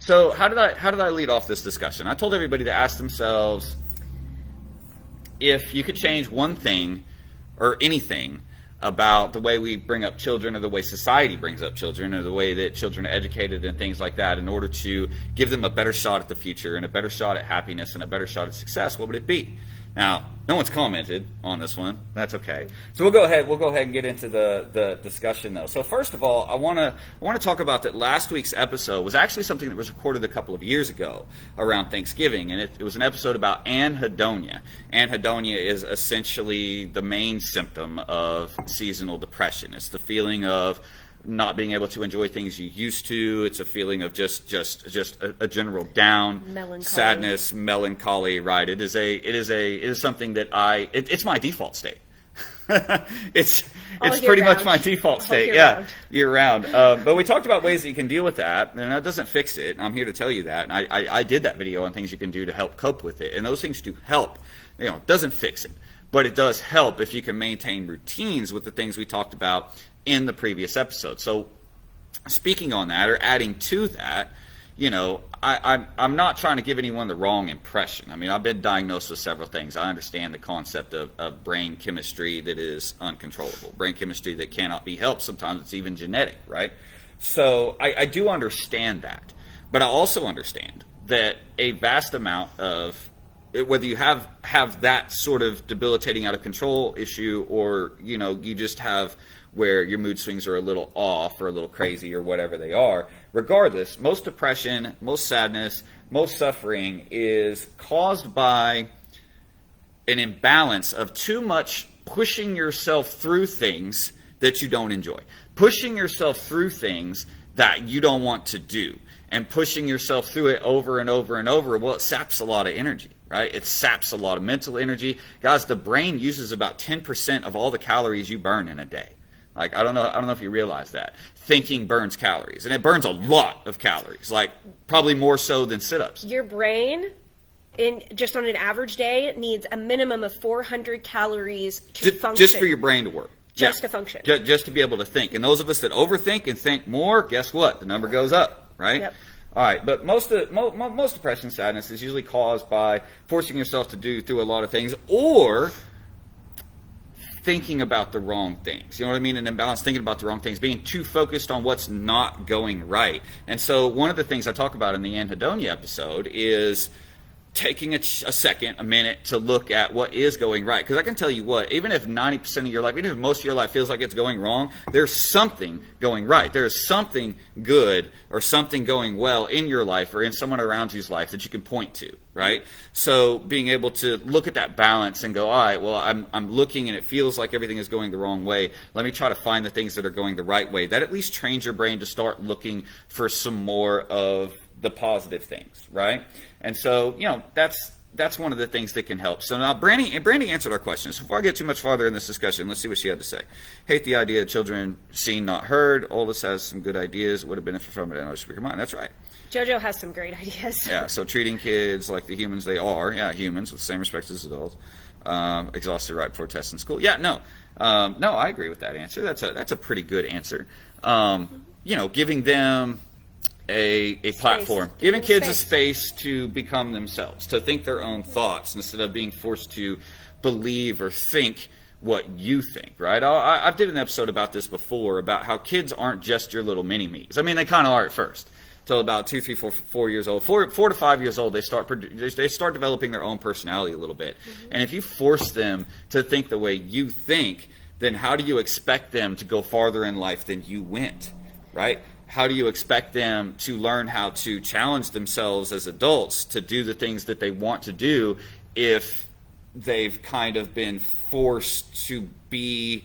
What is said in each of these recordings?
So how did I lead off this discussion? I told everybody to ask themselves if you could change one thing or anything about the way we bring up children, or the way society brings up children, or the way that children are educated and things like that, in order to give them a better shot at the future and a better shot at happiness and a better shot at success, what would it be? Now, no one's commented on this one. That's okay. So we'll go ahead and get into the discussion, though. So first of all, I want to talk about that last week's episode was actually something that was recorded a couple of years ago around Thanksgiving, and it was an episode about Anhedonia. Anhedonia is essentially the main symptom of seasonal depression. It's the feeling of not being able to enjoy things you used to. It's a feeling of just a general down, melancholy. Sadness, melancholy. Right? It is something that it's my default state. it's pretty much my default state. Year round. But we talked about ways that you can deal with that, and that doesn't fix it. I'm here to tell you that. And I did that video on things you can do to help cope with it, and those things do help. It doesn't fix it, but it does help if you can maintain routines with the things we talked about in the previous episode. So speaking on that, or adding to that, I'm not trying to give anyone the wrong impression. I mean, I've been diagnosed with several things. I understand the concept of brain chemistry that is uncontrollable, brain chemistry that cannot be helped. Sometimes it's even genetic, right? So I do understand that. But I also understand that a vast amount of, whether you have that sort of debilitating out of control issue, or you just have where your mood swings are a little off or a little crazy or whatever they are, regardless, most depression, most sadness, most suffering is caused by an imbalance of too much pushing yourself through things that you don't enjoy, pushing yourself through things that you don't want to do, and pushing yourself through it over and over and over. Well, it saps a lot of energy. Right? It saps a lot of mental energy. Guys, the brain uses about 10% of all the calories you burn in a day. Like, I don't know if you realize that. Thinking burns calories, and it burns a lot of calories, like probably more so than sit-ups. Your brain, just on an average day, needs a minimum of 400 calories to function. Just for your brain to work. Just to function. Just to be able to think. And those of us that overthink and think more, guess what? The number goes up, right? Yep. All right, but most depression, sadness is usually caused by forcing yourself to do through a lot of things, or thinking about the wrong things. You know what I mean? An imbalance, thinking about the wrong things, being too focused on what's not going right. And so one of the things I talk about in the Anhedonia episode is taking a minute to look at what is going right. Because I can tell you what, even if 90% of your life, even if most of your life feels like it's going wrong, there's something going right. There's something good or something going well in your life or in someone around you's life that you can point to, right? So being able to look at that balance and go, all right, well, I'm looking and it feels like everything is going the wrong way. Let me try to find the things that are going the right way. That at least trains your brain to start looking for some more of the positive things, right? And so, that's one of the things that can help. So now Brandy answered our question. So before I get too much farther in this discussion, let's see what she had to say. Hate the idea of children seen, not heard. Oldest has some good ideas. Would have benefited from it. I know, speak your mind. That's right. JoJo has some great ideas. Yeah, so treating kids like the humans they are. Yeah, humans with the same respect as adults. Exhausted right before tests in school. Yeah, no, I agree with that answer. That's a pretty good answer. Giving them a platform, giving kids a space to become themselves, to think their own thoughts instead of being forced to believe or think what you think, right? I did an episode about this before, about how kids aren't just your little mini-me's. I mean, they kind of are at first. Till about 2, 3, 4 years old, 4 to 5 years old, they start developing their own personality a little bit. Mm-hmm. And if you force them to think the way you think, then how do you expect them to go farther in life than you went, right? How do you expect them to learn how to challenge themselves as adults to do the things that they want to do if they've kind of been forced to be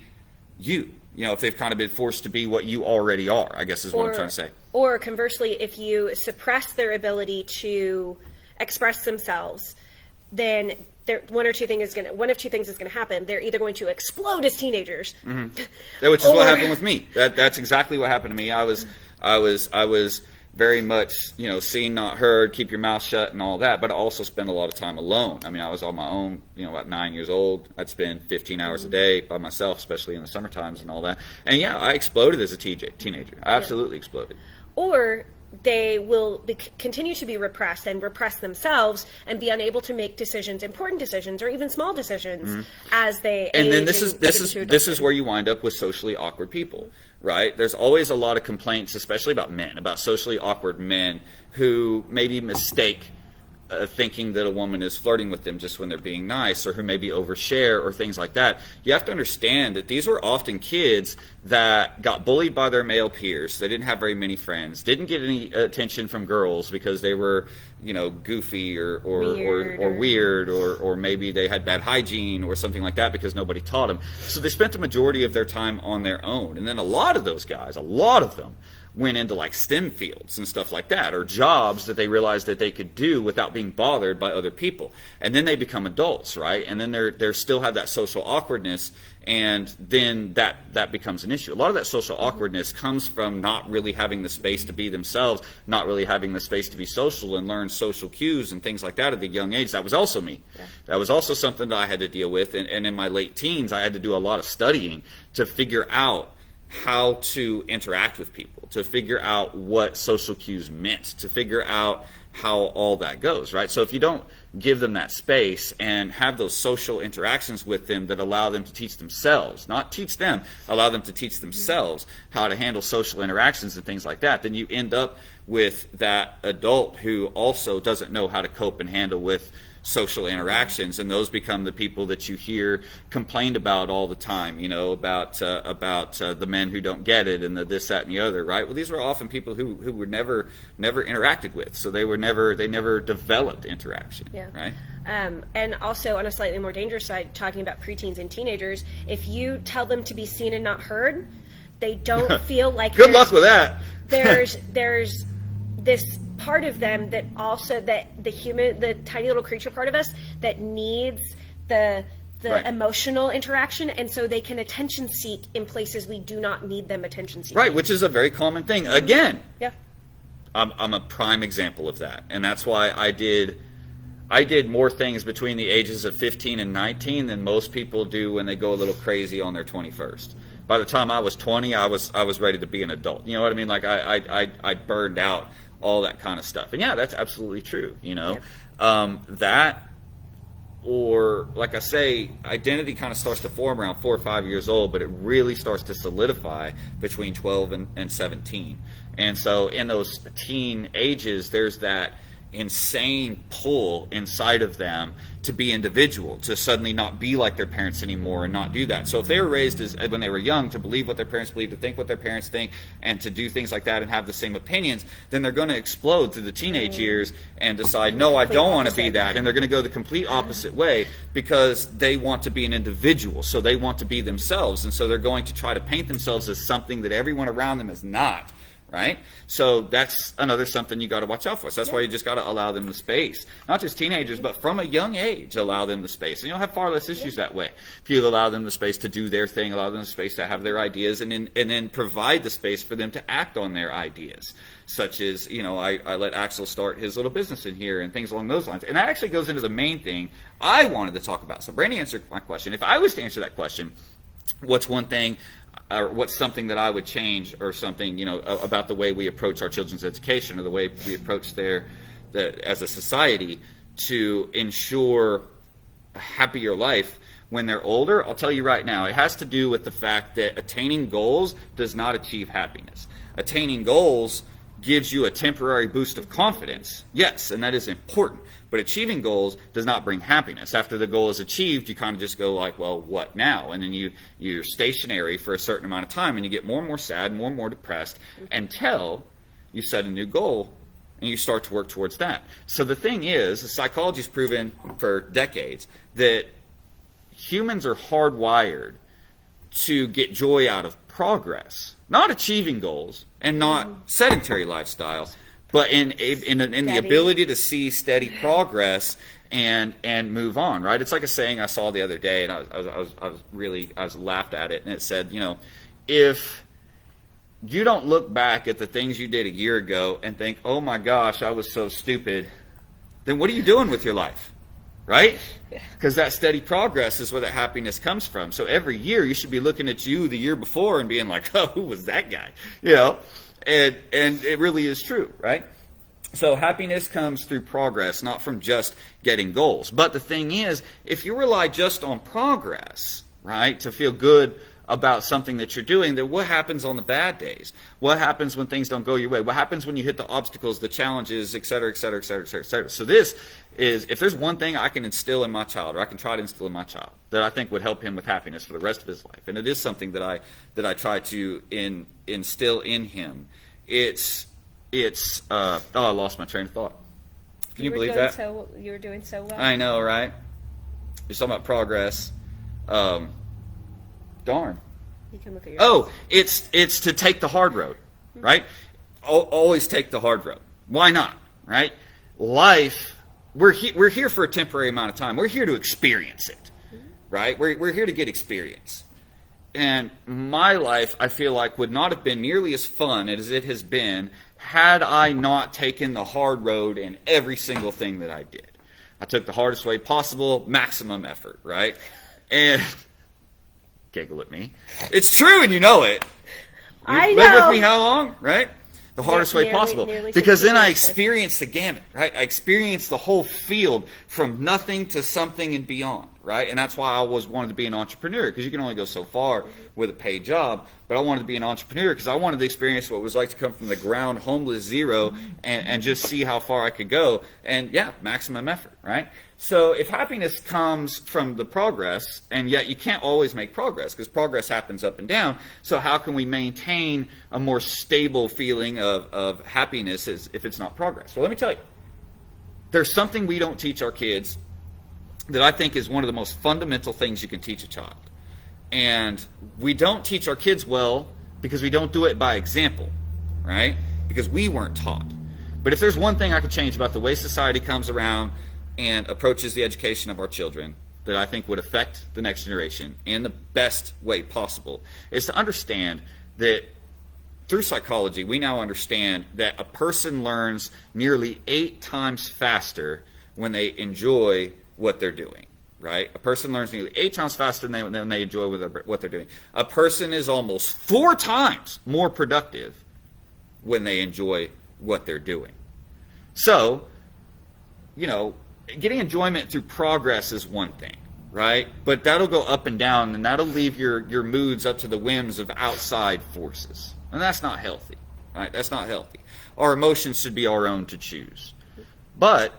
you? If they've kind of been forced to be what you already are, I guess is what I'm trying to say. Or conversely, if you suppress their ability to express themselves, then one of two things is going to happen. They're either going to explode as teenagers, mm-hmm. Which is what happened with me. That's exactly what happened to me. I was very much, seen, not heard, keep your mouth shut and all that, but I also spent a lot of time alone. I mean, I was on my own, about 9 years old. I'd spend 15 hours a day by myself, especially in the summer times and all that. And yeah, I exploded as a teenager. I absolutely exploded. Or they will continue to be repressed and repress themselves and be unable to make decisions, important decisions, or even small decisions as they age. And then this is where you wind up with socially awkward people, right? There's always a lot of complaints, especially about men, about socially awkward men who maybe mistake thinking that a woman is flirting with them just when they're being nice, or who maybe overshare or things like that. You have to understand that these were often kids that got bullied by their male peers. They didn't have very many friends, didn't get any attention from girls because they were, goofy or weird, or maybe they had bad hygiene or something like that because nobody taught them. So they spent the majority of their time on their own. And then a lot of those guys, a lot of them, went into like STEM fields and stuff like that, or jobs that they realized that they could do without being bothered by other people. And then they become adults, right? And then they're still have that social awkwardness, and then that becomes an issue. A lot of that social awkwardness comes from not really having the space to be themselves, not really having the space to be social and learn social cues and things like that at a young age. That was also me. Yeah. That was also something that I had to deal with. And in my late teens, I had to do a lot of studying to figure out how to interact with people, to figure out what social cues meant, to figure out how all that goes, right? So if you don't give them that space and have those social interactions with them that allow them to teach themselves, not teach them, allow them to teach themselves how to handle social interactions and things like that, then you end up with that adult who also doesn't know how to cope and handle with social interactions, and those become the people that you hear complained about all the time, about the men who don't get it and the this, that, and the other, right? Well, these were often people who were never interacted with, so they never developed interaction, yeah. Right? And also on a slightly more dangerous side, talking about preteens and teenagers, if you tell them to be seen and not heard, they don't feel like good luck with that. There's this part of them that also, that the tiny little creature part of us that needs the right. emotional interaction, and so they can attention seek in places we do not need them attention seeking. Right, which is a very common thing. Again, yeah, I'm a prime example of that, and that's why I did more things between the ages of 15 and 19 than most people do when they go a little crazy on their 21st. By the time I was 20, I was ready to be an adult. You know what I mean? Like I burned out all that kind of stuff. And yeah, that's absolutely true, Yep. That, or like I say, identity kind of starts to form around 4 or 5 years old, but it really starts to solidify between 12 and 17. And so in those teen ages, there's that insane pull inside of them to be individual, to suddenly not be like their parents anymore and not do that. So if they were raised when they were young to believe what their parents believe, to think what their parents think, and to do things like that and have the same opinions, then they're going to explode through the teenage years and decide, no, I don't want to be that. And they're going to go the complete opposite way because they want to be an individual. So they want to be themselves. And so they're going to try to paint themselves as something that everyone around them is not. Right? So that's another something you got to watch out for. So that's why you just got to allow them the space. Not just teenagers, but from a young age, allow them the space. And you'll have far less issues that way. If you allow them the space to do their thing, allow them the space to have their ideas, and then provide the space for them to act on their ideas. Such as, I let Axel start his little business in here and things along those lines. And that actually goes into the main thing I wanted to talk about. So Brandy answered my question. If I was to answer that question, what's one thing, or what's something that I would change, or something, about the way we approach our children's education, or the way we approach as a society to ensure a happier life when they're older? I'll tell you right now, it has to do with the fact that attaining goals does not achieve happiness. Attaining goals gives you a temporary boost of confidence, yes, and that is important. But achieving goals does not bring happiness. After the goal is achieved, you kind of just go like, well, what now? And then you're stationary for a certain amount of time, and you get more and more sad, more and more depressed, until you set a new goal and you start to work towards that. So the thing is, psychology's proven for decades that humans are hardwired to get joy out of progress, not achieving goals and not sedentary lifestyles, but in the ability to see steady progress and move on, right? It's like a saying I saw the other day, and I was laughed at it, and it said, if you don't look back at the things you did a year ago and think, oh my gosh, I was so stupid, then what are you doing with your life? Right? Because that steady progress is where that happiness comes from. So every year you should be looking at you the year before and being like, oh, who was that guy? And it really is true, right? So happiness comes through progress, not from just getting goals. But the thing is, if you rely just on progress, right, to feel good about something that you're doing, then what happens on the bad days? What happens when things don't go your way? What happens when you hit the obstacles, the challenges, et cetera, et cetera, et cetera, et cetera, et cetera? So this is, if there's one thing I can instill in my child, or I can try to instill in my child, that I think would help him with happiness for the rest of his life, and it is something that I try to instill in him, it's I lost my train of thought. Can you believe that? You were doing so well. I know, right? You're talking about progress. Darn. You can look at your it's to take the hard road, right? Always take the hard road. Why not, right? Life, we're here for a temporary amount of time. We're here to experience it, right? We're here to get experience. And my life, I feel like, would not have been nearly as fun as it has been had I not taken the hard road in every single thing that I did. I took the hardest way possible, maximum effort, right? And giggle at me. It's true, and you know it. I know. Live with me how long, right? The hardest way possible. Because then I experienced the gamut, right? I experienced the whole field from nothing to something and beyond, right? And that's why I always wanted to be an entrepreneur, because you can only go so far with a paid job. But I wanted to be an entrepreneur because I wanted to experience what it was like to come from the ground, homeless, zero, and just see how far I could go. And yeah, maximum effort, right? So if happiness comes from the progress, and yet you can't always make progress because progress happens up and down, so how can we maintain a more stable feeling of happiness if it's not progress? Well, let me tell you, there's something we don't teach our kids that I think is one of the most fundamental things you can teach a child. And we don't teach our kids well because we don't do it by example, right? Because we weren't taught. But if there's one thing I could change about the way society comes around and approaches the education of our children that I think would affect the next generation in the best way possible, is to understand that through psychology, we now understand that a person learns nearly 8 times faster when they enjoy what they're doing, right? A person learns nearly 8 times faster than they enjoy what they're doing. A person is almost 4 times more productive when they enjoy what they're doing. So, getting enjoyment through progress is one thing, right? But that'll go up and down, and that'll leave your moods up to the whims of outside forces. And that's not healthy, right? That's not healthy. Our emotions should be our own to choose. But,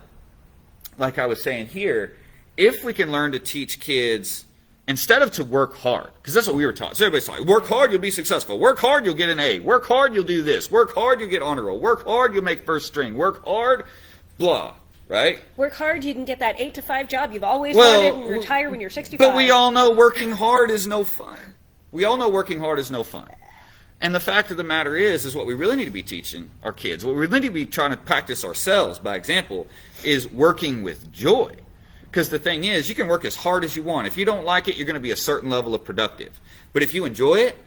like I was saying here, if we can learn to teach kids, instead of to work hard, because that's what we were taught. So everybody's taught, work hard, you'll be successful. Work hard, you'll get an A. Work hard, you'll do this. Work hard, you'll get honor roll. Work hard, you'll make first string. Work hard, blah. Right? Work hard, you can get that 8 to 5 job you've always wanted and retire when you're 65. But we all know working hard is no fun. We all know working hard is no fun. And the fact of the matter is what we really need to be teaching our kids, what we really need to be trying to practice ourselves by example, is working with joy. Because the thing is, you can work as hard as you want. If you don't like it, you're going to be a certain level of productive. But if you enjoy it,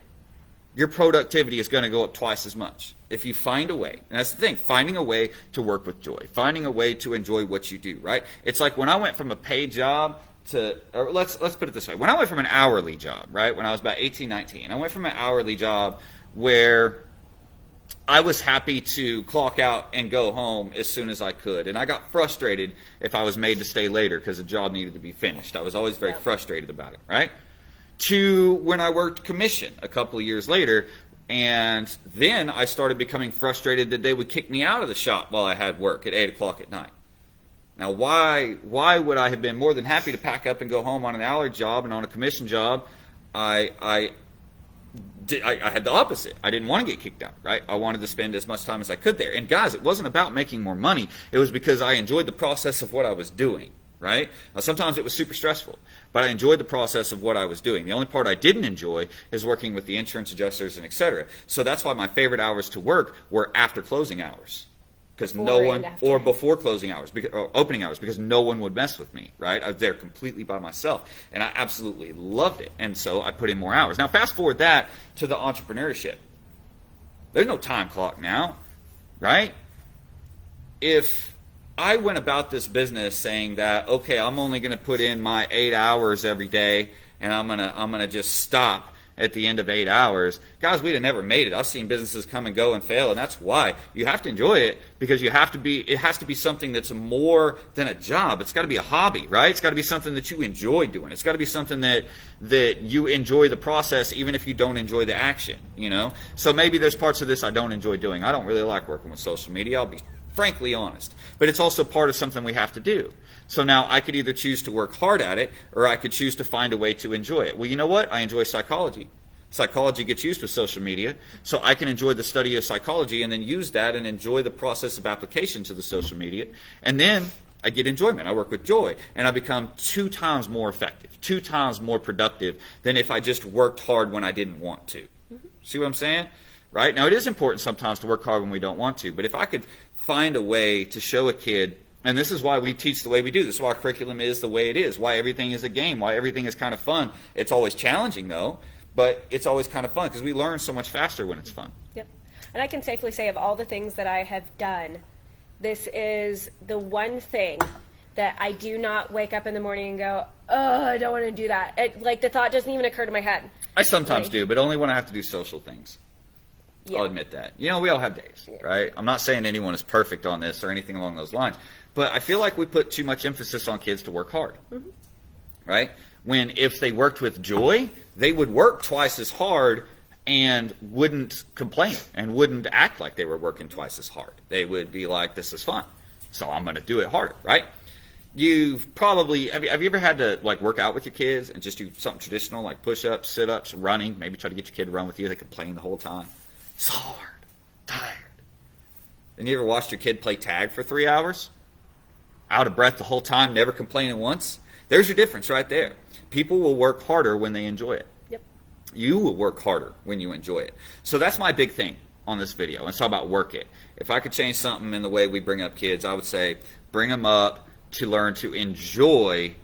your productivity is going to go up twice as much. If you find a way, and that's the thing, finding a way to work with joy, finding a way to enjoy what you do, right? It's like when I went from a paid job to, or let's put it this way. When I went from an hourly job, right, when I was about 18, 19, I went from an hourly job where I was happy to clock out and go home as soon as I could. And I got frustrated if I was made to stay later because the job needed to be finished. I was always very frustrated about it, right? To when I worked commission a couple of years later, and then I started becoming frustrated that they would kick me out of the shop while I had work at 8 o'clock at night. Now, why would I have been more than happy to pack up and go home on an hourly job and on a commission job? I had the opposite. I didn't want to get kicked out, right? I wanted to spend as much time as I could there. And guys, it wasn't about making more money. It was because I enjoyed the process of what I was doing, right? Now, sometimes it was super stressful, but I enjoyed the process of what I was doing. The only part I didn't enjoy is working with the insurance adjusters and et cetera. So that's why my favorite hours to work were after closing hours. Because no one, or before closing hours, or opening hours, because no one would mess with me, right? I was there completely by myself, and I absolutely loved it, and so I put in more hours. Now, fast forward that to the entrepreneurship. There's no time clock now, right? If I went about this business saying that, okay, I'm only going to put in my 8 hours every day, and I'm gonna just stop, at the end of 8 hours, guys, we'd have never made it. I've seen businesses come and go and fail, and that's why you have to enjoy it, because it has to be something that's more than a job. It's got to be a hobby, right? It's got to be something that you enjoy doing. It's got to be something that you enjoy the process, even if you don't enjoy the action, you know? So maybe there's parts of this I don't enjoy doing. I don't really like working with social media. I'll be frankly honest. But it's also part of something we have to do. So now I could either choose to work hard at it, or I could choose to find a way to enjoy it. Well, you know what? I enjoy psychology. Psychology gets used with social media, so I can enjoy the study of psychology and then use that and enjoy the process of application to the social media. And then I get enjoyment. I work with joy, and I become 2 times more effective, 2 times more productive than if I just worked hard when I didn't want to. See what I'm saying? Right? Now, it is important sometimes to work hard when we don't want to, but if I could find a way to show a kid, and this is why we teach the way we do. This is why our curriculum is the way it is, why everything is a game, why everything is kind of fun. It's always challenging, though, but it's always kind of fun because we learn so much faster when it's fun. Yep. And I can safely say, of all the things that I have done, this is the one thing that I do not wake up in the morning and go, oh, I don't want to do that. Like, the thought doesn't even occur to my head. I sometimes do, but only when I have to do social things. Yeah. I'll admit that. You know, we all have days, right? I'm not saying anyone is perfect on this or anything along those lines, but I feel like we put too much emphasis on kids to work hard, right? When if they worked with joy, they would work twice as hard and wouldn't complain and wouldn't act like they were working twice as hard. They would be like, this is fun, so I'm going to do it harder, right? You've probably, have you ever had to like work out with your kids and just do something traditional like push-ups, sit-ups, running, maybe try to get your kid to run with you, they complain the whole time. It's hard, tired. And you ever watched your kid play tag for 3 hours? Out of breath the whole time, never complaining once? There's your difference right there. People will work harder when they enjoy it. Yep. You will work harder when you enjoy it. So that's my big thing on this video. Let's talk about work it. If I could change something in the way we bring up kids, I would say bring them up to learn to enjoy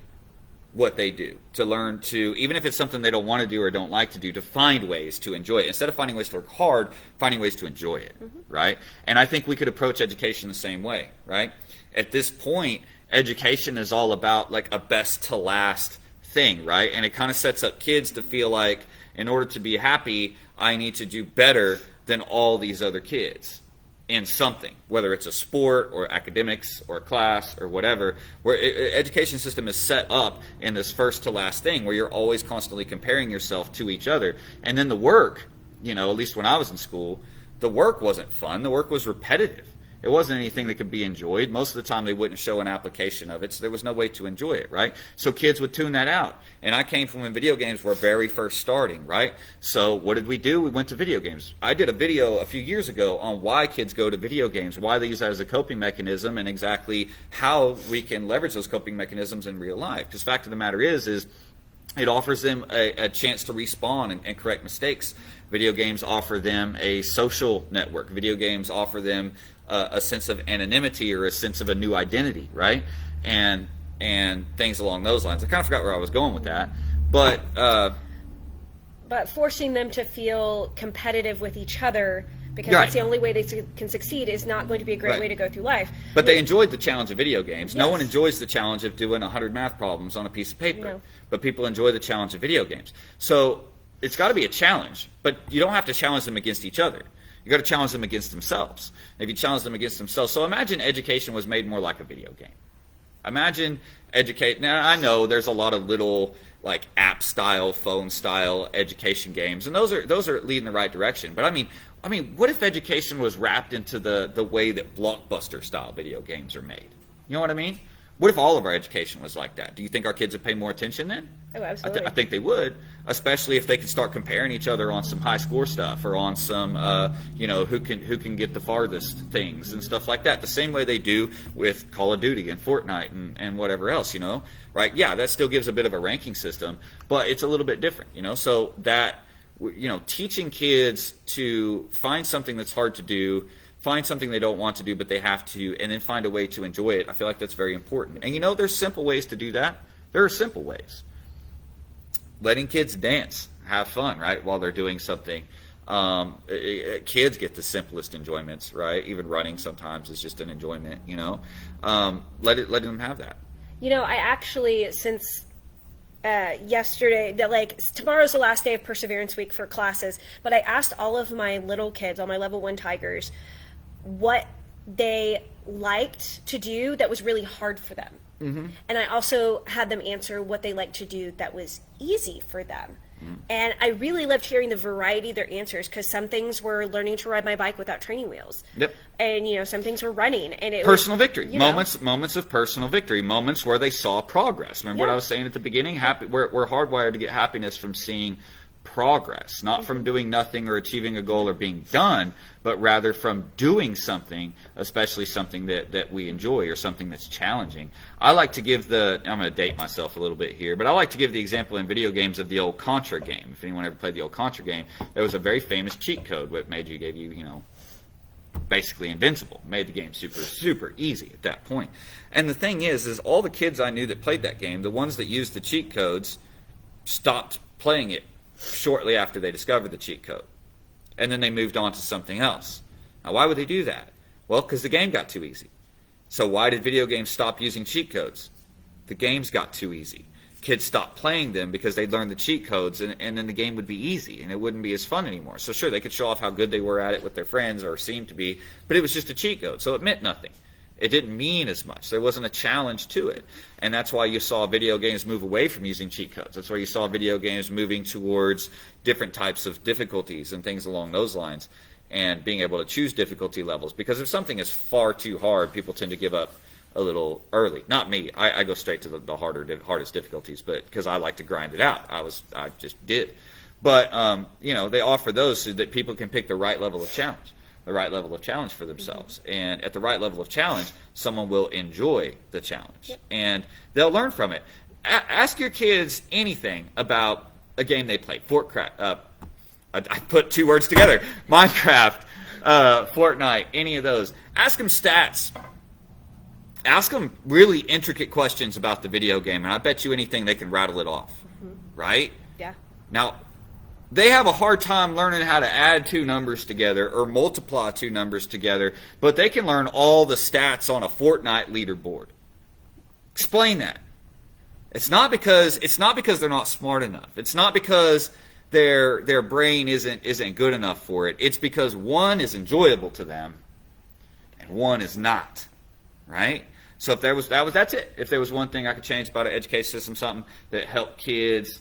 what they do, to learn to, even if it's something they don't want to do or don't like to do, to find ways to enjoy it. Instead of finding ways to work hard, finding ways to enjoy it, right? And I think we could approach education the same way, right? At this point, education is all about like a best to last thing, right? And it kind of sets up kids to feel like, in order to be happy, I need to do better than all these other kids in something, whether it's a sport or academics or a class or whatever, where education system is set up in this first to last thing where you're always constantly comparing yourself to each other. And then the work, you know, at least when I was in school, the work wasn't fun. The work was repetitive. It wasn't anything that could be enjoyed. Most of the time they wouldn't show an application of it, so there was no way to enjoy it, right? So kids would tune that out. And I came from when video games were very first starting, right? So what did we do? We went to video games. I did a video a few years ago on why kids go to video games, why they use that as a coping mechanism, and exactly how we can leverage those coping mechanisms in real life. Because the fact of the matter is it offers them a chance to respawn and correct mistakes. Video games offer them a social network. Video games offer them a sense of anonymity or a sense of a new identity, right? And things along those lines. I kind of forgot where I was going with that, but forcing them to feel competitive with each other, because right. That's the only way they can succeed, is not going to be a great right. way to go through life. But they enjoyed the challenge of video games. Yes. No one enjoys the challenge of doing 100 math problems on a piece of paper, No. But people enjoy the challenge of video games. So it's got to be a challenge, but you don't have to challenge them against each other. You got to challenge them against themselves. If you challenge them against themselves, so imagine education was made more like a video game. Imagine educate. Now I know there's a lot of little like app style, phone style education games, and those are leading the right direction. But I mean, what if education was wrapped into the way that blockbuster style video games are made? You know what I mean? What if all of our education was like that? Do you think our kids would pay more attention then? Oh, absolutely. I think they would, especially if they could start comparing each other on some high score stuff or on some, who can get the farthest things and stuff like that. The same way they do with Call of Duty and Fortnite and whatever else, right? Yeah, that still gives a bit of a ranking system, but it's a little bit different, So that, teaching kids to find something that's hard to do, find something they don't want to do, but they have to, and then find a way to enjoy it. I feel like that's very important. And there's simple ways to do that. There are simple ways. Letting kids dance, have fun, right, while they're doing something. Kids get the simplest enjoyments, right? Even running sometimes is just an enjoyment, letting them have that. I actually, since yesterday that like tomorrow's the last day of Perseverance Week for classes, but I asked all of my little kids, all my level 1 tigers, what they liked to do that was really hard for them. Mm-hmm. And I also had them answer what they liked to do that was easy for them. Mm-hmm. And I really loved hearing the variety of their answers, because some things were learning to ride my bike without training wheels. Yep. And, you know, some things were running. And it personal victory. Moments of personal victory. Moments where they saw progress. Remember what I was saying at the beginning? We're hardwired to get happiness from seeing progress, not from doing nothing or achieving a goal or being done, but rather from doing something, especially something that we enjoy or something that's challenging. I like to give I'm going to date myself a little bit here, but I like to give the example in video games of the old Contra game. If anyone ever played the old Contra game, there was a very famous cheat code that gave you, basically invincible, made the game super, super easy at that point. And the thing is all the kids I knew that played that game, the ones that used the cheat codes, stopped playing it shortly after they discovered the cheat code. And then they moved on to something else. Now, why would they do that? Well, because the game got too easy. So why did video games stop using cheat codes? The games got too easy. Kids stopped playing them because they'd learned the cheat codes, and then the game would be easy, and it wouldn't be as fun anymore. So sure, they could show off how good they were at it with their friends, or seemed to be, but it was just a cheat code, so it meant nothing. It didn't mean as much. There wasn't a challenge to it. And that's why you saw video games move away from using cheat codes. That's why you saw video games moving towards different types of difficulties and things along those lines, and being able to choose difficulty levels. Because if something is far too hard, people tend to give up a little early. Not me. I go straight to the hardest difficulties, but because I like to grind it out. I just did. But, they offer those so that people can pick the right level of challenge. The right level of challenge for themselves. And at the right level of challenge, someone will enjoy the challenge. Yep. And they'll learn from it. Ask your kids anything about a game they played. I put two words together. Minecraft, Fortnite, any of those. Ask them stats. Ask them really intricate questions about the video game, and I bet you anything they can rattle it off. Mm-hmm. Right? Yeah. Now, they have a hard time learning how to add two numbers together or multiply two numbers together, but they can learn all the stats on a Fortnite leaderboard. Explain that. It's not because they're not smart enough. It's not because their brain isn't good enough for it. It's because one is enjoyable to them and one is not. Right? So if that's it. If there was one thing I could change about an education system, something that helped kids,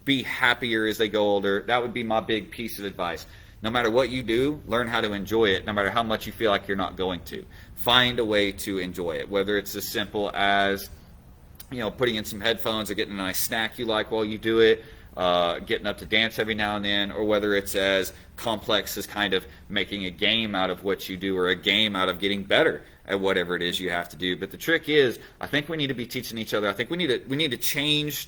be happier as they go older, that would be my big piece of advice. No matter what you do, learn how to enjoy it, no matter how much you feel like you're not going to. Find a way to enjoy it, whether it's as simple as, putting in some headphones or getting a nice snack you like while you do it, getting up to dance every now and then, or whether it's as complex as kind of making a game out of what you do, or a game out of getting better at whatever it is you have to do. But the trick is, I think we need to be teaching each other. I think we need to change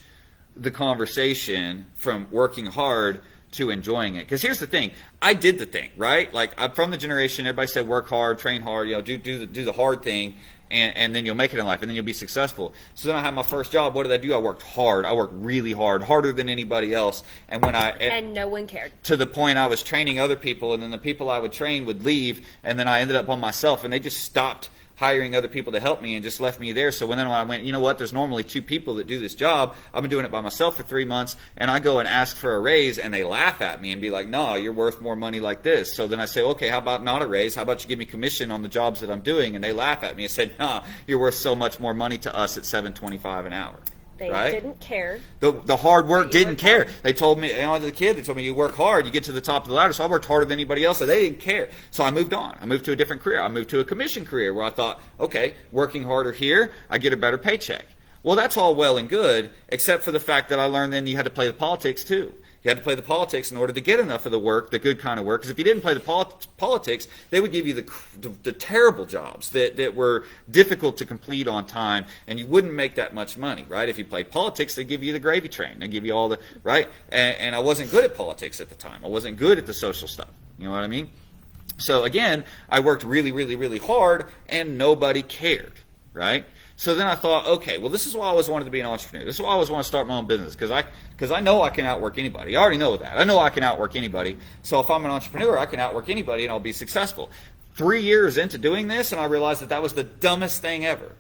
the conversation from working hard to enjoying it. Because here's the thing, I did the thing, right? Like, I'm from the generation, everybody said work hard, train hard, do the hard thing, and then you'll make it in life, and then you'll be successful. So then I had my first job. What did I do? I worked hard. I worked really hard, harder than anybody else. And no one cared. To the point I was training other people, and then the people I would train would leave, and then I ended up on myself, and they just stopped hiring other people to help me and just left me there. So when I went, there's normally two people that do this job. I've been doing it by myself for 3 months, and I go and ask for a raise, and they laugh at me and be like, no, you're worth more money like this. So then I say, okay, how about not a raise? How about you give me commission on the jobs that I'm doing? And they laugh at me and said, nah, you're worth so much more money to us at $7.25 an hour. They right? didn't care. The hard work didn't care. They told me, as a kid, they told me you work hard, you get to the top of the ladder. So I worked harder than anybody else. So they didn't care. So I moved on. I moved to a different career. I moved to a commission career where I thought, okay, working harder here, I get a better paycheck. Well, that's all well and good, except for the fact that I learned then you had to play the politics too. You had to play the politics in order to get enough of the work, the good kind of work. Because if you didn't play the politics, they would give you the terrible jobs that were difficult to complete on time, and you wouldn't make that much money, right? If you played politics, they give you the gravy train. They give you all the, right? And I wasn't good at politics at the time. I wasn't good at the social stuff. You know what I mean? So again, I worked really, really, really hard, and nobody cared, right? So then I thought, okay, well, this is why I always wanted to be an entrepreneur. This is why I always want to start my own business, because I know I can outwork anybody. I already know that. I know I can outwork anybody. So if I'm an entrepreneur, I can outwork anybody, and I'll be successful. 3 years into doing this, and I realized that was the dumbest thing ever.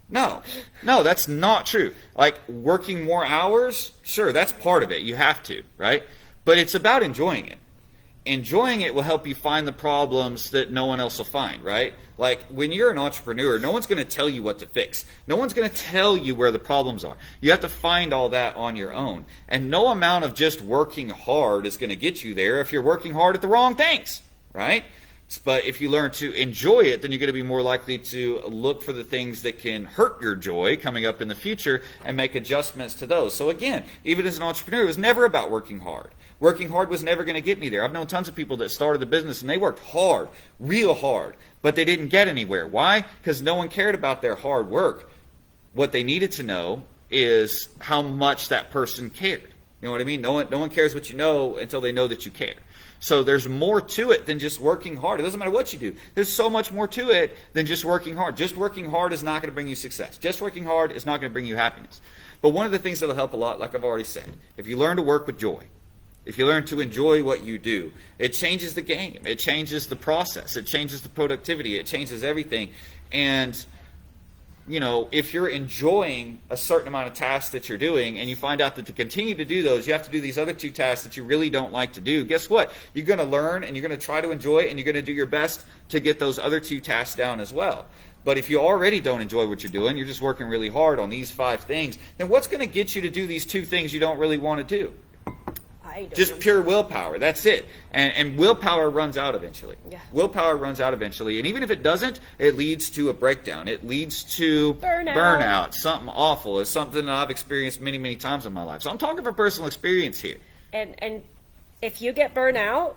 No, that's not true. Like working more hours, sure, that's part of it. You have to, right? But it's about enjoying it. Enjoying it will help you find the problems that no one else will find, right? Like when you're an entrepreneur, no one's going to tell you what to fix. No one's going to tell you where the problems are. You have to find all that on your own. And no amount of just working hard is going to get you there if you're working hard at the wrong things, right? But if you learn to enjoy it, then you're going to be more likely to look for the things that can hurt your joy coming up in the future and make adjustments to those. So again, even as an entrepreneur, it was never about working hard. Working hard was never going to get me there. I've known tons of people that started a business and they worked hard, real hard, but they didn't get anywhere. Why? Because no one cared about their hard work. What they needed to know is how much that person cared. You know what I mean? No one cares what you know until they know that you care. So there's more to it than just working hard. It doesn't matter what you do. There's so much more to it than just working hard. Just working hard is not going to bring you success. Just working hard is not going to bring you happiness. But one of the things that will help a lot, like I've already said, if you learn to work with joy, if you learn to enjoy what you do, it changes the game. It changes the process. It changes the productivity. It changes everything. And you know, if you're enjoying a certain amount of tasks that you're doing and you find out that to continue to do those, you have to do these other two tasks that you really don't like to do, guess what? You're going to learn and you're going to try to enjoy it and you're going to do your best to get those other two tasks down as well. But if you already don't enjoy what you're doing, you're just working really hard on these 5 things, then what's going to get you to do these 2 things you don't really want to do? Just pure willpower. That's it. And willpower runs out eventually. Yeah. Willpower runs out eventually. And even if it doesn't, it leads to a breakdown. It leads to burnout. Something awful. It's something that I've experienced many, many times in my life. So I'm talking from personal experience here. And if you get burnout,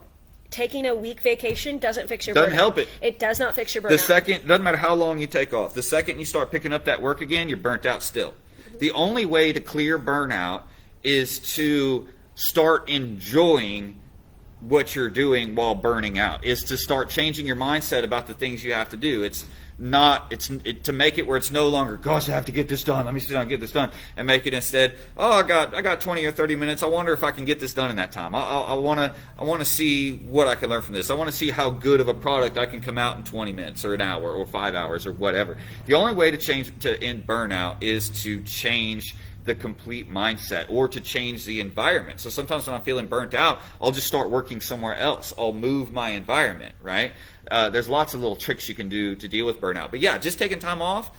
taking a week vacation doesn't fix your burnout. Doesn't help it. It does not fix your burnout. The second, doesn't matter how long you take off. The second you start picking up that work again, you're burnt out still. The only way to clear burnout is to start enjoying what you're doing while burning out, is to start changing your mindset about the things you have to do. It's to make it where it's no longer, gosh, I have to get this done. Let me sit down and get this done. And make it instead, oh, I got 20 or 30 minutes. I wonder if I can get this done in that time. I want to see what I can learn from this. I want to see how good of a product I can come out in 20 minutes or an hour or 5 hours or whatever. The only way to end burnout is to change the complete mindset or to change the environment. So sometimes when I'm feeling burnt out, I'll just start working somewhere else. I'll move my environment, right? There's lots of little tricks you can do to deal with burnout. But yeah, just taking time off,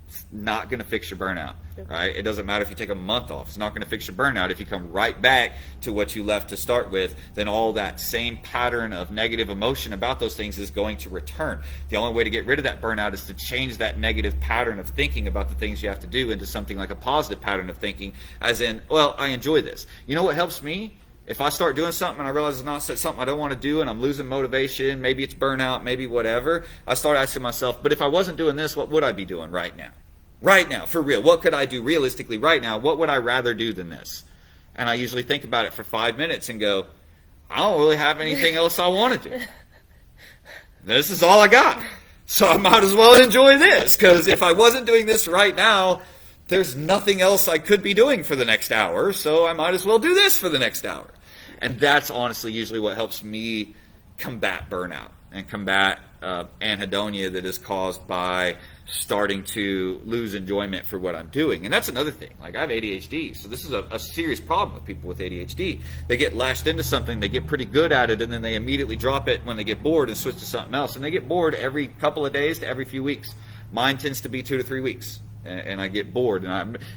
it's not going to fix your burnout, right? It doesn't matter if you take a month off. It's not going to fix your burnout. If you come right back to what you left to start with, then all that same pattern of negative emotion about those things is going to return. The only way to get rid of that burnout is to change that negative pattern of thinking about the things you have to do into something like a positive pattern of thinking, as in, well, I enjoy this. You know what helps me? If I start doing something and I realize it's not something I don't want to do and I'm losing motivation, maybe it's burnout, maybe whatever, I start asking myself, but if I wasn't doing this, what would I be doing right now? Right now, for real. What could I do realistically right now? What would I rather do than this? And I usually think about it for 5 minutes and go, I don't really have anything else I want to do. This is all I got. So I might as well enjoy this, because if I wasn't doing this right now, there's nothing else I could be doing for the next hour, so I might as well do this for the next hour. And that's honestly usually what helps me combat burnout and combat anhedonia that is caused by starting to lose enjoyment for what I'm doing. And that's another thing. Like, I have ADHD, so this is a serious problem with people with ADHD. They get lashed into something, they get pretty good at it, and then they immediately drop it when they get bored and switch to something else. And they get bored every couple of days to every few weeks. Mine tends to be 2 to 3 weeks. And I get bored.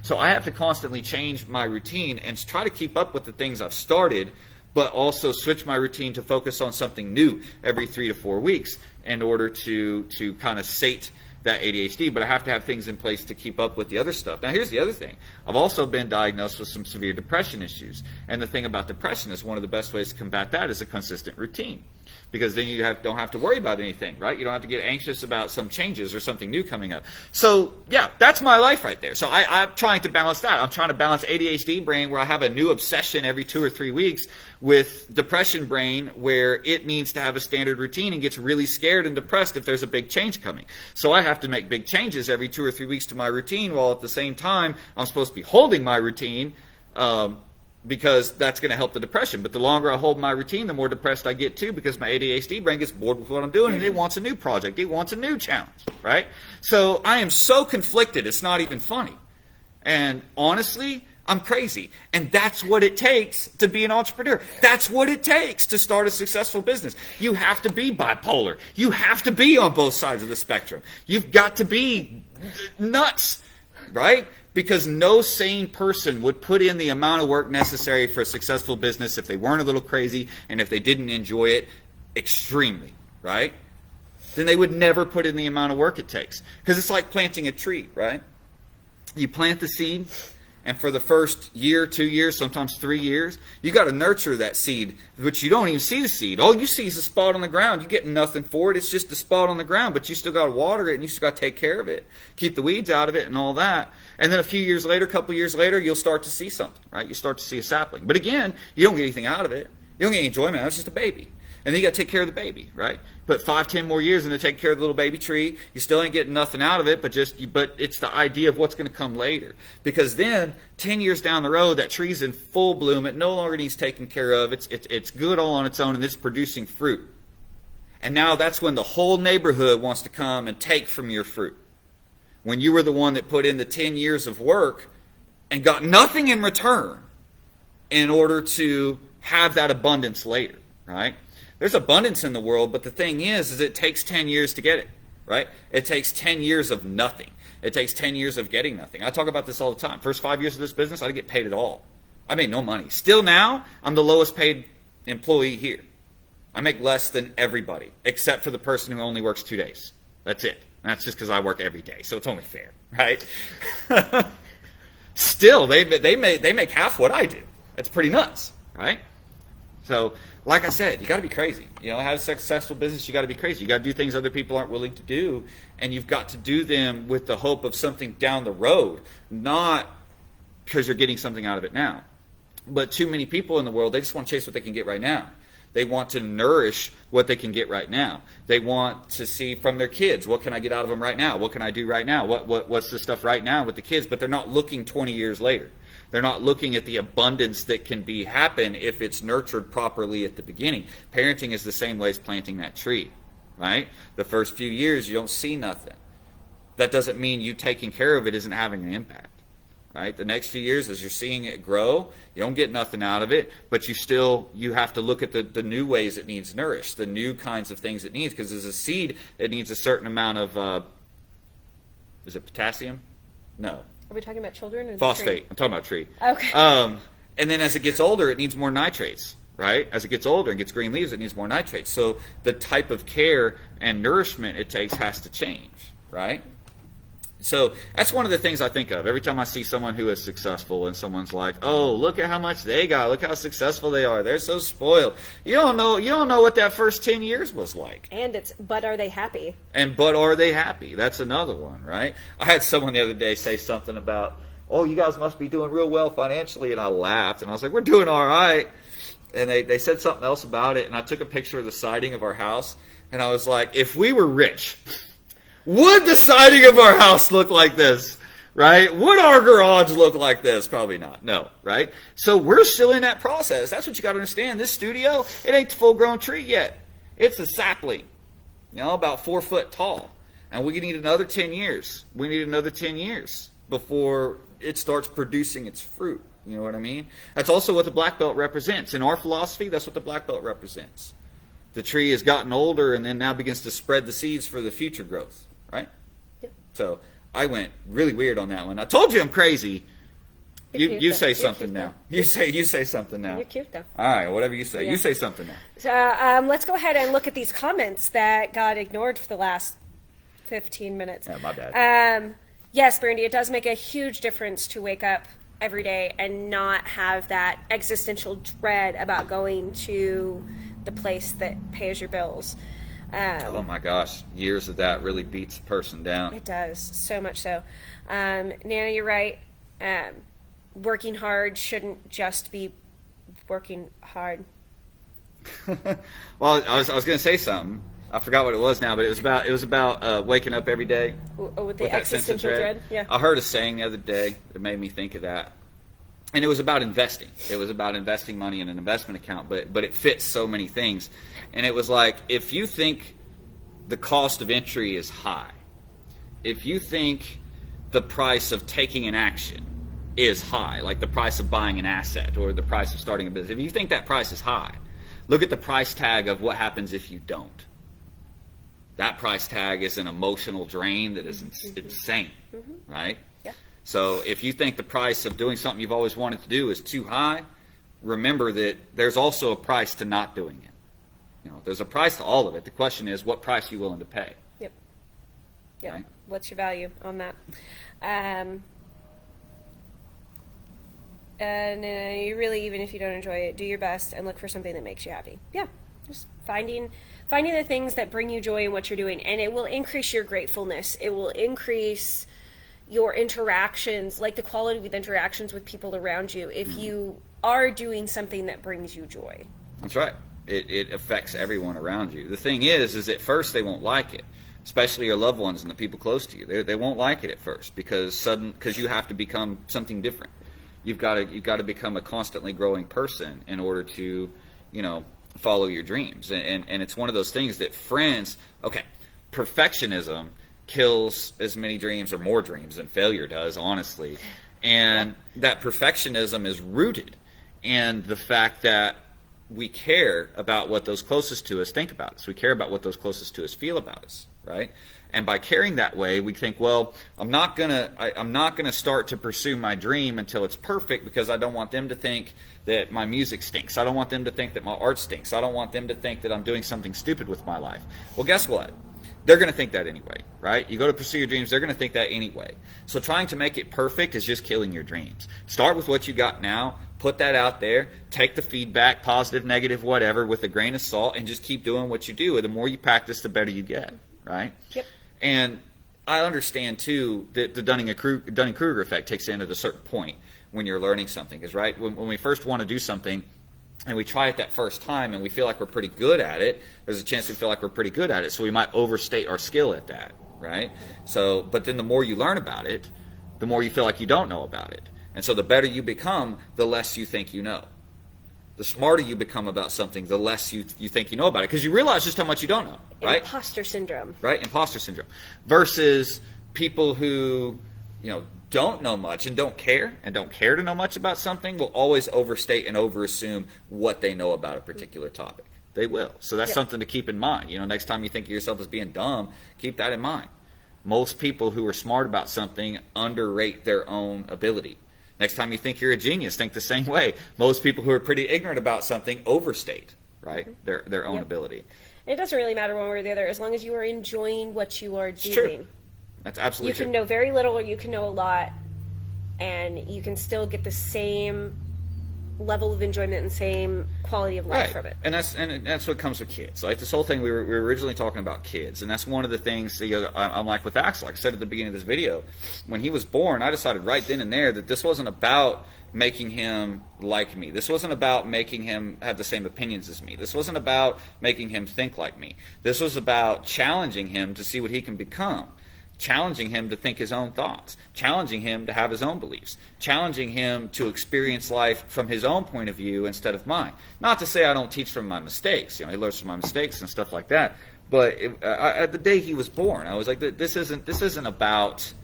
So I have to constantly change my routine and try to keep up with the things I've started, but also switch my routine to focus on something new every 3 to 4 weeks in order to kind of sate that ADHD. But I have to have things in place to keep up with the other stuff. Now, here's the other thing. I've also been diagnosed with some severe depression issues. And the thing about depression is one of the best ways to combat that is a consistent routine. Because then you don't have to worry about anything, right? You don't have to get anxious about some changes or something new coming up. So, yeah, that's my life right there. So I'm trying to balance that. I'm trying to balance ADHD brain, where I have a new obsession every 2 or 3 weeks, with depression brain, where it needs to have a standard routine and gets really scared and depressed if there's a big change coming. So I have to make big changes every 2 or 3 weeks to my routine, while at the same time I'm supposed to be holding my routine, because that's going to help the depression. But the longer I hold my routine, the more depressed I get too, because my ADHD brain gets bored with what I'm doing and it wants a new project. It wants a new challenge, right? So I am so conflicted, it's not even funny. And honestly, I'm crazy. And that's what it takes to be an entrepreneur. That's what it takes to start a successful business. You have to be bipolar. You have to be on both sides of the spectrum. You've got to be nuts, right? Because no sane person would put in the amount of work necessary for a successful business if they weren't a little crazy and if they didn't enjoy it extremely, right? Then they would never put in the amount of work it takes. Because it's like planting a tree, right? You plant the seed, and for the first year, 2 years, sometimes 3 years, you got to nurture that seed, which you don't even see the seed. All you see is a spot on the ground. You get nothing for it. It's just a spot on the ground, but you still got to water it, and you still got to take care of it, keep the weeds out of it and all that. And then a few years later, a couple years later, you'll start to see something, right? You start to see a sapling. But again, you don't get anything out of it. You don't get any enjoyment out of it. It's just a baby. And then you got to take care of the baby, right? Put 5, 10 more years into taking care of the little baby tree. You still ain't getting nothing out of it, but it's the idea of what's going to come later. Because then, 10 years down the road, that tree's in full bloom. It no longer needs taken care of. It's good all on its own, and it's producing fruit. And now that's when the whole neighborhood wants to come and take from your fruit. When you were the one that put in the 10 years of work and got nothing in return in order to have that abundance later, right? There's abundance in the world, but the thing is it takes 10 years to get it, right? It takes 10 years of nothing. It takes 10 years of getting nothing. I talk about this all the time. First 5 years of this business, I didn't get paid at all. I made no money. Still now, I'm the lowest paid employee here. I make less than everybody, except for the person who only works 2 days. That's it. And that's just because I work every day, so it's only fair, right? Still, they make half what I do. That's pretty nuts, right? So, like I said, you got to be crazy. You know, have a successful business, you got to be crazy. You got to do things other people aren't willing to do, and you've got to do them with the hope of something down the road, not because you're getting something out of it now. But too many people in the world, they just want to chase what they can get right now. They want to nourish what they can get right now. They want to see from their kids, what can I get out of them right now? What can I do right now? What's the stuff right now with the kids? But they're not looking 20 years later. They're not looking at the abundance that can happen if it's nurtured properly at the beginning. Parenting is the same way as planting that tree, right? The first few years, you don't see nothing. That doesn't mean you taking care of it isn't having an impact, right? The next few years, as you're seeing it grow, you don't get nothing out of it, but you have to look at the new ways it needs nourished, the new kinds of things it needs, because as a seed, it needs a certain amount of, is it potassium? No. Are we talking about children? Or phosphate. I'm talking about tree. Okay. And then as it gets older, it needs more nitrates, right? As it gets older and gets green leaves, it needs more nitrates. So the type of care and nourishment it takes has to change, right? So that's one of the things I think of every time I see someone who is successful and someone's like, oh, look at how much they got. Look how successful they are. They're so spoiled. You don't know what that first 10 years was like. And but are they happy? But are they happy? That's another one, right? I had someone the other day say something about, oh, you guys must be doing real well financially. And I laughed. And I was like, we're doing all right. And they said something else about it. And I took a picture of the siding of our house. And I was like, if we were rich, would the siding of our house look like this, right? Would our garage look like this? Probably not. No, right? So we're still in that process. That's what you got to understand. This studio, it ain't the full-grown tree yet. It's a sapling, about 4 foot tall. And we need another 10 years. We need another 10 years before it starts producing its fruit. You know what I mean? That's also what the black belt represents. In our philosophy, that's what the black belt represents. The tree has gotten older and then now begins to spread the seeds for the future growth. Right? Yep. So I went really weird on that one. I told you I'm crazy. You say something now. You say something now. You're cute though. All right, whatever you say. Yeah. You say something now. So let's go ahead and look at these comments that got ignored for the last 15 minutes. Yeah, my bad. Yes, Brandy, it does make a huge difference to wake up every day and not have that existential dread about going to the place that pays your bills. Oh my gosh, years of that really beats a person down. It does, so much so. Nana, you're right. Working hard shouldn't just be working hard. Well, I was going to say something. I forgot what it was now, but it was about waking up every day with the existential dread. Yeah. I heard a saying the other day that made me think of that. And it was about investing. It was about investing money in an investment account, but it fits so many things. And it was like, if you think the cost of entry is high, if you think the price of taking an action is high, like the price of buying an asset or the price of starting a business, if you think that price is high, look at the price tag of what happens if you don't. That price tag is an emotional drain that is insane, right? Yeah. So if you think the price of doing something you've always wanted to do is too high, remember that there's also a price to not doing it. You know, there's a price to all of it. The question is, what price are you willing to pay? Yep. Yep. Right? What's your value on that? And you really, even if you don't enjoy it, do your best and look for something that makes you happy. Yeah. Just finding the things that bring you joy in what you're doing, and it will increase your gratefulness. It will increase your interactions, like the quality of interactions with people around you, if you are doing something that brings you joy. That's right. It affects everyone around you. The thing is at first they won't like it, especially your loved ones and the people close to you. They won't like it at first because you have to become something different. You've got to become a constantly growing person in order to, follow your dreams. And it's one of those things that perfectionism kills as many dreams or more dreams than failure does, honestly. And that perfectionism is rooted in the fact that we care about what those closest to us think about us. We care about what those closest to us feel about us, right? And by caring that way, we think, well, I'm not gonna start to pursue my dream until it's perfect because I don't want them to think that my music stinks. I don't want them to think that my art stinks. I don't want them to think that I'm doing something stupid with my life. Well, guess what? They're going to think that anyway, right? You go to pursue your dreams, they're going to think that anyway. So trying to make it perfect is just killing your dreams. Start with what you got now, put that out there, take the feedback, positive, negative, whatever, with a grain of salt, and just keep doing what you do. And the more you practice, the better you get, right? Yep. And I understand, too, that the Dunning-Kruger effect takes in at a certain point when you're learning something. Because, right, when we first want to do something, and we try it that first time and we feel like we're pretty good at it, there's a chance we feel like we're pretty good at it, so we might overstate our skill at that, right? So, but then the more you learn about it, the more you feel like you don't know about it. And so the better you become, the less you think you know. The smarter you become about something, the less you think you know about it, because you realize just how much you don't know, right? Imposter syndrome. Right, imposter syndrome. Versus people who, don't know much and don't care to know much about something will always overstate and overassume what they know about a particular topic. They will. So that's something to keep in mind. Next time you think of yourself as being dumb, keep that in mind. Most people who are smart about something underrate their own ability. Next time you think you're a genius, think the same way. Most people who are pretty ignorant about something overstate, right, their own ability. It doesn't really matter one way or the other, as long as you are enjoying what you are doing. True. That's absolutely true. You can know very little or you can know a lot, and you can still get the same level of enjoyment and same quality of life from it. And that's what comes with kids. Like this whole thing, we were originally talking about kids, and that's one of the things I'm like with Axel. Like I said at the beginning of this video, when he was born, I decided right then and there that this wasn't about making him like me. This wasn't about making him have the same opinions as me. This wasn't about making him think like me. This was about challenging him to see what he can become. Challenging him to think his own thoughts, challenging him to have his own beliefs, challenging him to experience life from his own point of view instead of mine. Not to say I don't teach from my mistakes. He learns from my mistakes and stuff like that. But at the day he was born, I was like, this isn't about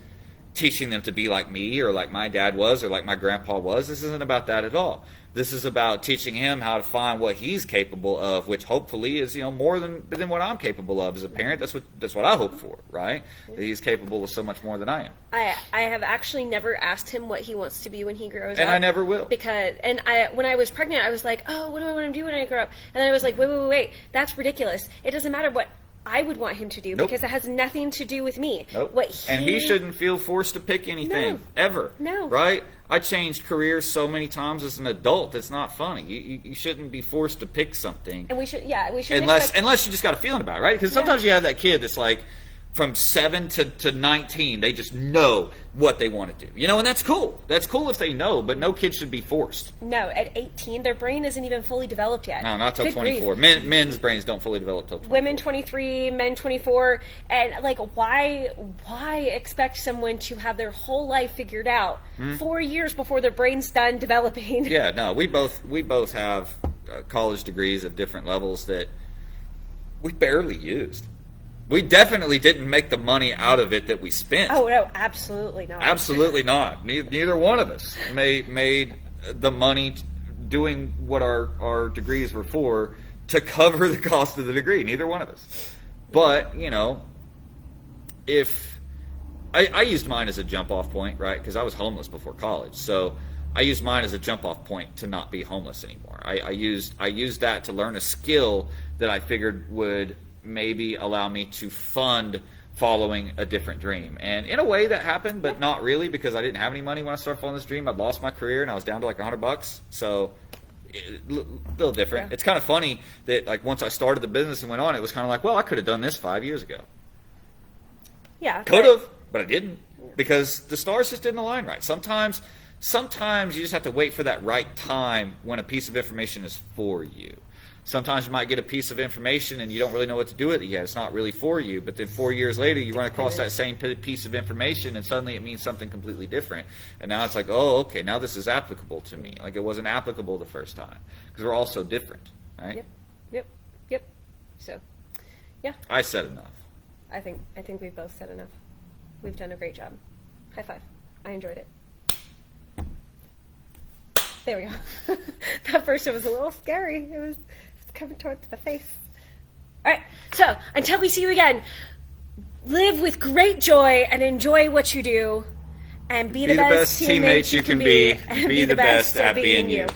teaching them to be like me or like my dad was or like my grandpa was. This isn't about that at all. This is about teaching him how to find what he's capable of, which hopefully is more than what I'm capable of as a parent. That's what I hope for, right? That he's capable of so much more than I am. I have actually never asked him what he wants to be when he grows up. And I never will. When I was pregnant, I was like, oh, what do I want to do when I grow up? And then I was like, wait, that's ridiculous. It doesn't matter what I would want him to do because it has nothing to do with me. Nope. And he shouldn't feel forced to pick anything ever. No. Right? I changed careers so many times as an adult. It's not funny. You shouldn't be forced to pick something. And we should. Unless you just got a feeling about it, right? Because sometimes you have that kid that's like, from 7 to 19, they just know what they want to do. You know, and that's cool. That's cool if they know, but no kid should be forced. No, at 18, their brain isn't even fully developed yet. No, not till 24. Men's brains don't fully develop till 24. Women 23, men 24, and like why expect someone to have their whole life figured out 4 years before their brain's done developing? Yeah, no, we both have college degrees at different levels that we barely used. We definitely didn't make the money out of it that we spent. Oh, no, absolutely not. Absolutely not. Neither one of us made the money doing what our degrees were for to cover the cost of the degree. Neither one of us. But, you know, if I used mine as a jump-off point, right? Because I was homeless before college. So I used mine as a jump-off point to not be homeless anymore. I used that to learn a skill that I figured would maybe allow me to fund following a different dream. And in a way that happened, but not really, because I didn't have any money when I started following this dream. I'd lost my career and I was down to like $100. So a little different. Yeah. It's kind of funny that like once I started the business and went on, it was kind of like, well, I could have done this 5 years ago. Yeah. Could have, but I didn't, because the stars just didn't align right. Sometimes you just have to wait for that right time when a piece of information is for you. Sometimes you might get a piece of information and you don't really know what to do with it yet. It's not really for you. But then 4 years later, you run across that same piece of information and suddenly it means something completely different. And now it's like, oh, okay, now this is applicable to me. Like it wasn't applicable the first time because we're all so different, right? Yep. So, yeah. I said enough. I think we've both said enough. We've done a great job. High five. I enjoyed it. There we go. That first one was a little scary. It was coming towards the face. All right. So until we see you again, live with great joy and enjoy what you do, and be the best teammates you can be, and be the best at being you.